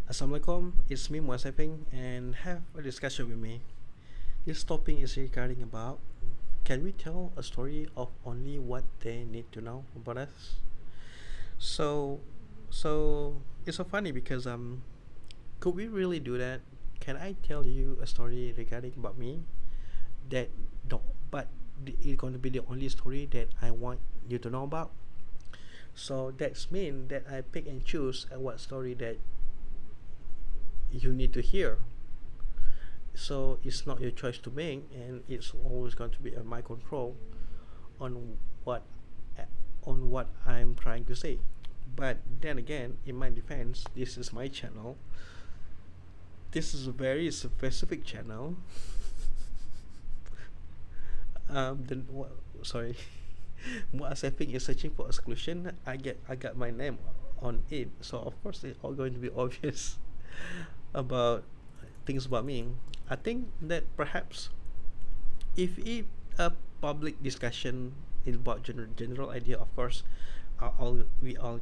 Assalamualaikum, it's me Muasefing and have a discussion with me. This topic is regarding about can we tell a story of only what they need to know about us? So so it's so funny because could we really do that? Can I tell you a story regarding about me that don't but it's going to be the only story that I want you to know about? So that's mean that I pick and choose what story that you need to hear. So it's not your choice to make, and it's always going to be my control on what what I'm trying to say. But then again, in my defense, this is my channel. This is a very specific channel. Then sorry, Muasefing is searching for a solution. I got my name on it, so of course it's all going to be obvious about things about me. I think that perhaps if it a public discussion about general idea, of course, all we are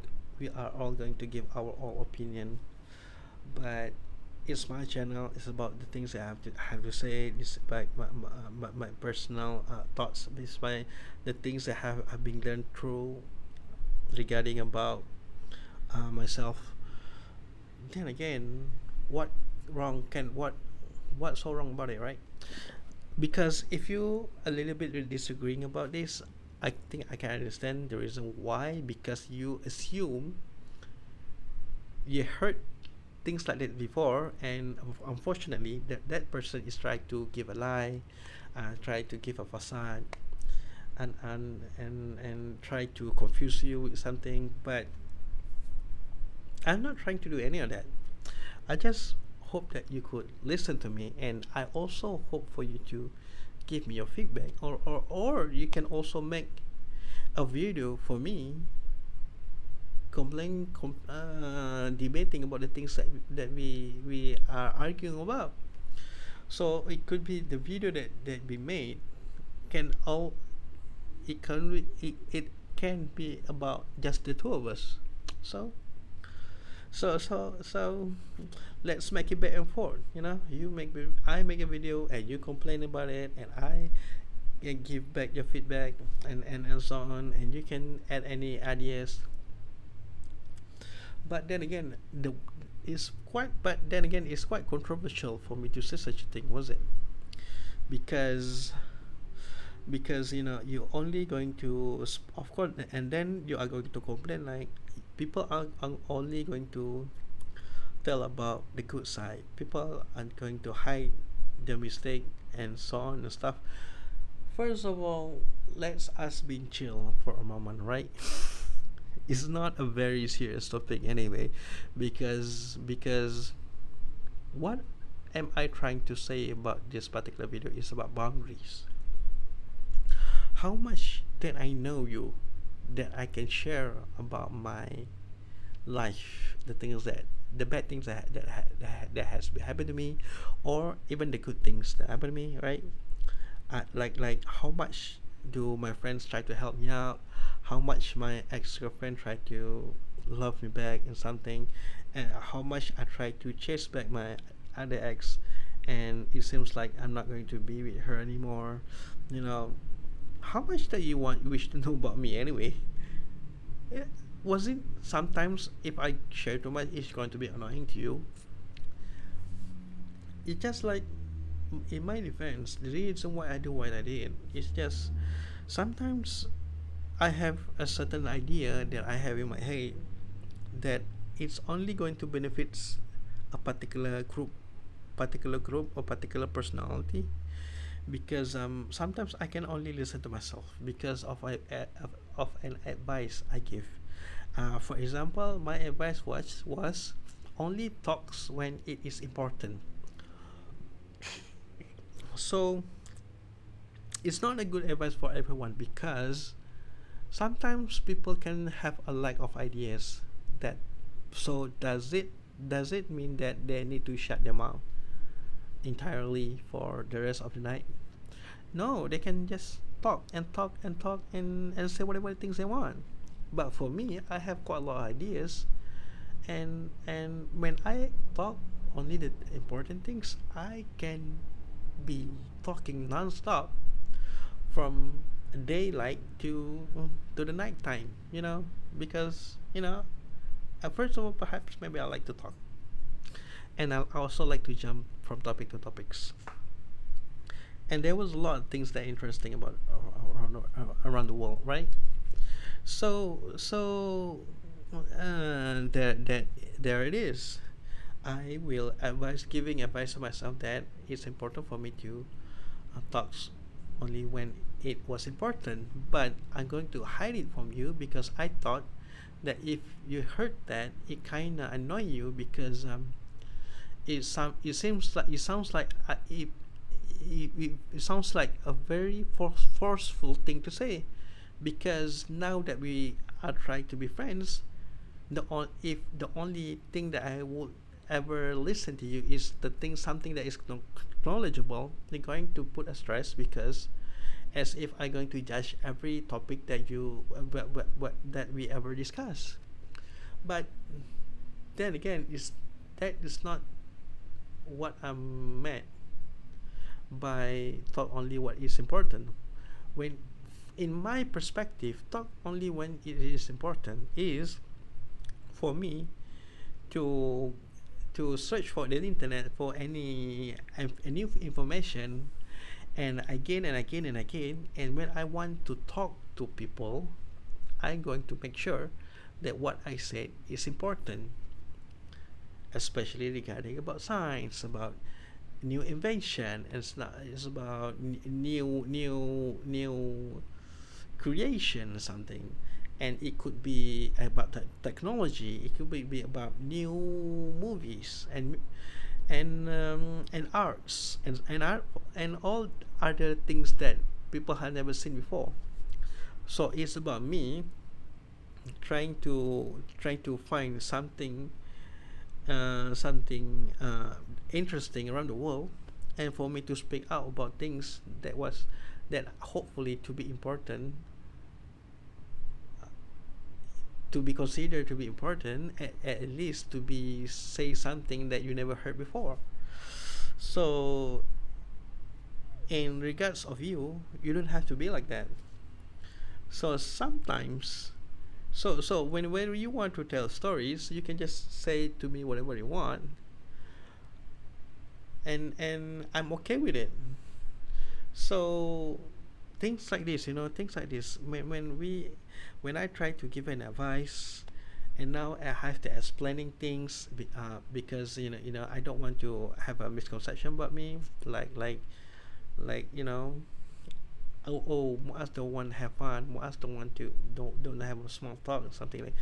all going to give our all opinion. But it's my channel. It's about the things I have to say. It's about my personal thoughts. It's by the things that have been learned through regarding about myself. Then again, what wrong can what's so wrong about it, right? Because if you a little bit disagreeing about this, I think I can understand the reason why. Because you assume you heard things like that before, and unfortunately that person is trying to give a lie, try to give a facade, and try to confuse you with something. But I'm not trying to do any of that. I just hope that you could listen to me, and I also hope for you to give me your feedback, or you can also make a video for me debating about the things that we are arguing about. So it could be the video that we made can all it can be about just the two of us. So so let's make it back and forth. I make a video and you complain about it, and I give back your feedback, and so on, and you can add any ideas. But then again, it's quite controversial for me to say such a thing, was it? Because you're only going to of course, and then you are going to complain like people are only going to tell about the good side. People are going to hide the mistake and so on and stuff. First of all, let's us be chill for a moment, right? It's not a very serious topic anyway, because what am I trying to say about this particular video is about boundaries. How much that I know you, that I can share about my life, the things that the bad things that has happened to me, or even the good things that happened to me, right? Like how much do my friends try to help me out, how much my ex-girlfriend tried to love me back and something, and how much I try to chase back my other ex, and it seems like I'm not going to be with her anymore. you know how much that you wish to know about me anyway? Yeah, was it sometimes if I share too much, it's going to be annoying to you? It's just like, in my defense, the reason why I do what I did is just sometimes I have a certain idea that I have in my head that it's only going to benefit a particular group or particular personality. Because sometimes I can only listen to myself because of an advice I give. For example, my advice was only talks when it is important. So it's not a good advice for everyone, because sometimes people can have a lack of ideas. That so does it mean that they need to shut them out entirely for the rest of the night? No, they can just talk and talk and talk and say whatever things they want. But for me, I have quite a lot of ideas, And when I talk only the important things, I can be talking non-stop from daylight to the nighttime, because first of all, perhaps maybe I like to talk, and I also like to jump from topic to topics. And there was a lot of things that are interesting about around the world, right? So there it is. I will giving advice to myself that it's important for me to talk only when it was important, but I'm going to hide it from you because I thought that if you heard that, it kind of annoy you because it sounds like it sounds like a very forceful thing to say, because now that we are trying to be friends, if the only thing that I would ever listen to you is the thing something that is knowledgeable, they're going to put a stress, because as if I'm going to judge every topic that you that we ever discuss. But then again, that is not what I'm meant by talk only what is important. When in my perspective, talk only when it is important is for me to search for the internet for any information, and again and again and again. And when I want to talk to people, I'm going to make sure that what I said is important, especially regarding about science, about new invention, and it's about new creation or something. And it could be about technology, it could be about new movies and arts and art and all other things that people have never seen before. So it's about me trying to find something interesting around the world, and for me to speak out about things that hopefully to be important, to be considered to be important, at least to be say something that you never heard before. So in regards of you, you don't have to be like that. So sometimes, when you want to tell stories, you can just say to me whatever you want, and I'm okay with it. So things like this, things like this, when I try to give an advice, and now I have to explaining things, because I don't want to have a misconception about me, like oh, Muaz don't want to have fun, Muaz don't want to don't have a small talk or something like.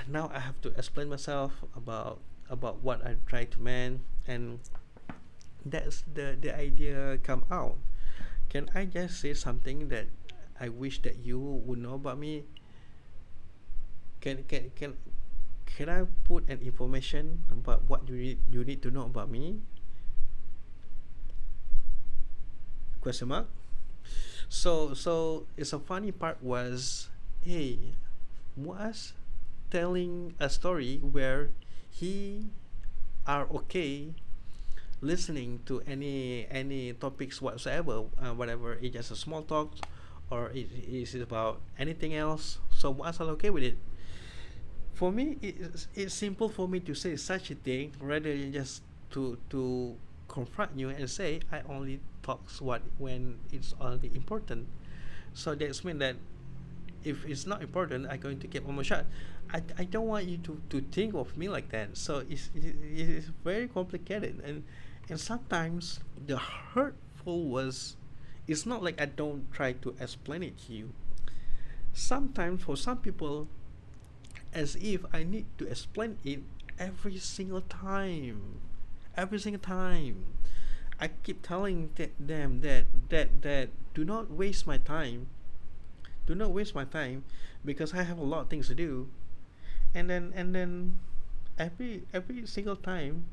Now I have to explain myself about what I try to man, and that's the idea come out. Can I just say something that I wish that you would know about me? Can I put an information about what you need to know about me? Question mark. So it's a funny part was, hey, was telling a story where he are okay listening to any topics whatsoever, whatever it's just a small talk, or is it about anything else. So was all okay with it. For me, it's simple for me to say such a thing rather than just to confront you and say I only talks what when it's only important. So that's mean that if it's not important, I'm going to get one more shot. I don't want you to think of me like that. So it's very complicated, and sometimes the hurtful was, it's not like I don't try to explain it to you. Sometimes for some people, as if I need to explain it every single time. Every single time. I keep telling them that do not waste my time. Do not waste my time, because I have a lot of things to do. And then every single time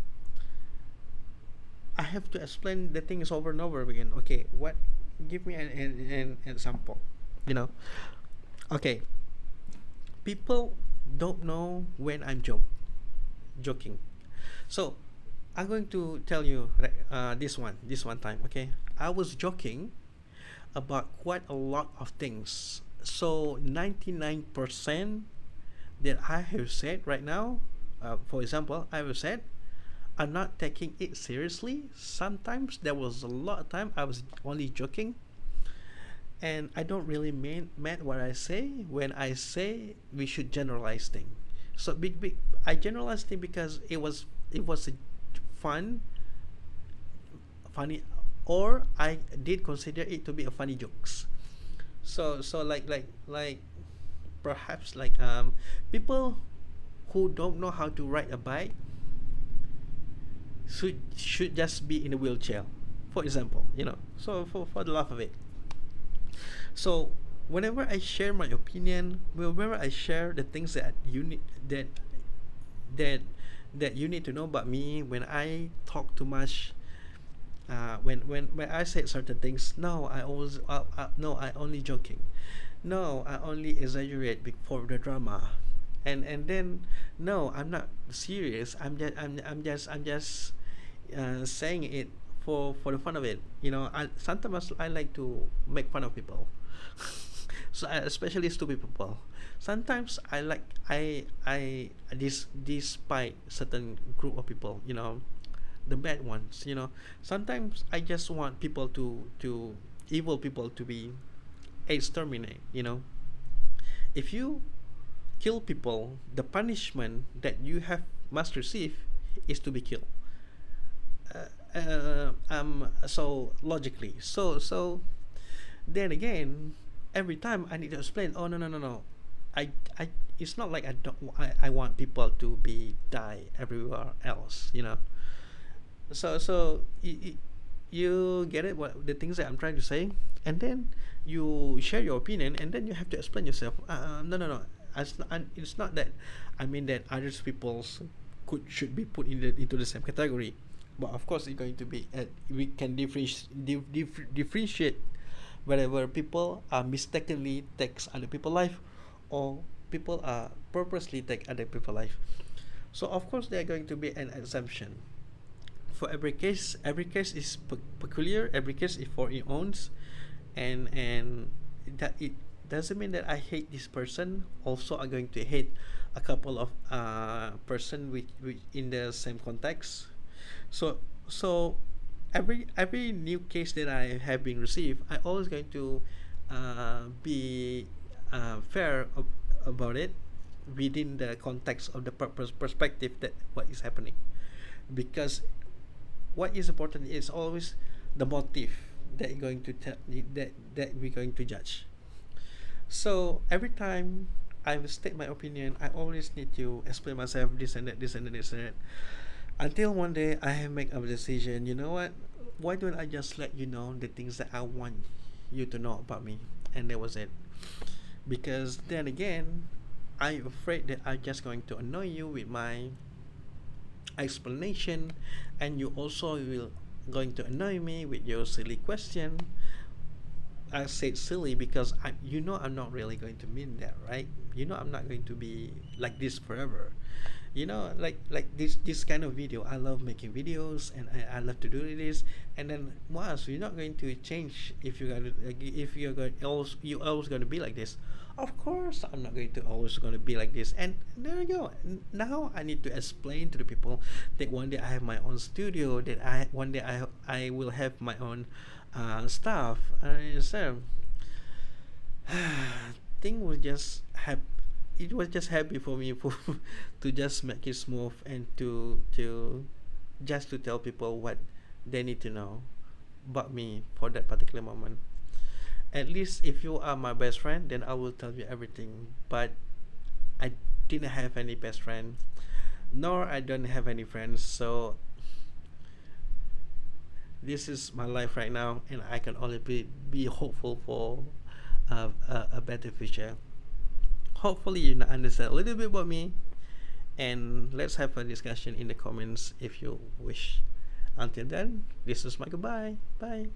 I have to explain the things over and over again. Okay, what? Give me an example. You know. Okay, people don't know when I'm joking. So I'm going to tell you this one time. Okay, I was joking about quite a lot of things. So 99% that I have said right now, for example, I have said I'm not taking it seriously. Sometimes there was a lot of time I was only joking, and I don't really mean what I say when I say we should generalize thing. So I generalize thing because it was a fun, funny, or I did consider it to be a funny jokes. So like perhaps like people who don't know how to ride a bike should just be in a wheelchair, for example, so for the love of it. So whenever I share my opinion, whenever I share the things that you need that that you need to know about me, when I talk too much, when I say certain things, no, I always no, I only joking, no, I only exaggerate for the drama, and then no, I'm not serious. I'm just saying it for the fun of it. I sometimes I like to make fun of people. So especially stupid people. Sometimes I despite certain group of people, the bad ones. Sometimes I just want people to evil people to be exterminate. If you kill people, the punishment that you have must receive is to be killed. So logically, so then again, every time I need to explain, oh, no, no, no, no, I it's not like I want people to be die everywhere else. So you get it, what the things that I'm trying to say. And then you share your opinion, and then you have to explain yourself. No, no, no, it's not that I mean that others people's should be put into the same category. But of course it's going to be we can differentiate wherever people are mistakenly takes other people's life, or people are purposely take other people's life. So of course there are going to be an exemption for every case is peculiar, every case is for its own. And that it doesn't mean that I hate this person also I'm going to hate a couple of person which in the same context. So every new case that I have been received, I always going to be fair about it within the context of the perspective that what is happening. Because what is important is always the motive that you're going to that we're going to judge. So every time I will state my opinion, I always need to explain myself, this and that, this and that, this and that, until one day I have make a decision. You know what? Why don't I just let you know the things that I want you to know about me? And that was it. Because then again, I'm afraid that I'm just going to annoy you with my explanation, and you also will going to annoy me with your silly question. I said silly because I'm not really going to mean that, right? I'm not going to be like this forever. Like this kind of video, I love making videos, and I love to do this. And then once you're not going to change, if you're going always you always going to be like this. Of course I'm not going to always going to be like this. And there you go. Now I need to explain to the people that one day I have my own studio, that I one day I will have my own stuff. So thing was just have it was just happy for me for to just make it smooth, and to just to tell people what they need to know about me for that particular moment. At least if you are my best friend, then I will tell you everything. But I didn't have any best friend, nor I don't have any friends. So this is my life right now, and I can only be hopeful for a better future. Hopefully you understand a little bit about me, and let's have a discussion in the comments if you wish. Until then, this is my goodbye. Bye.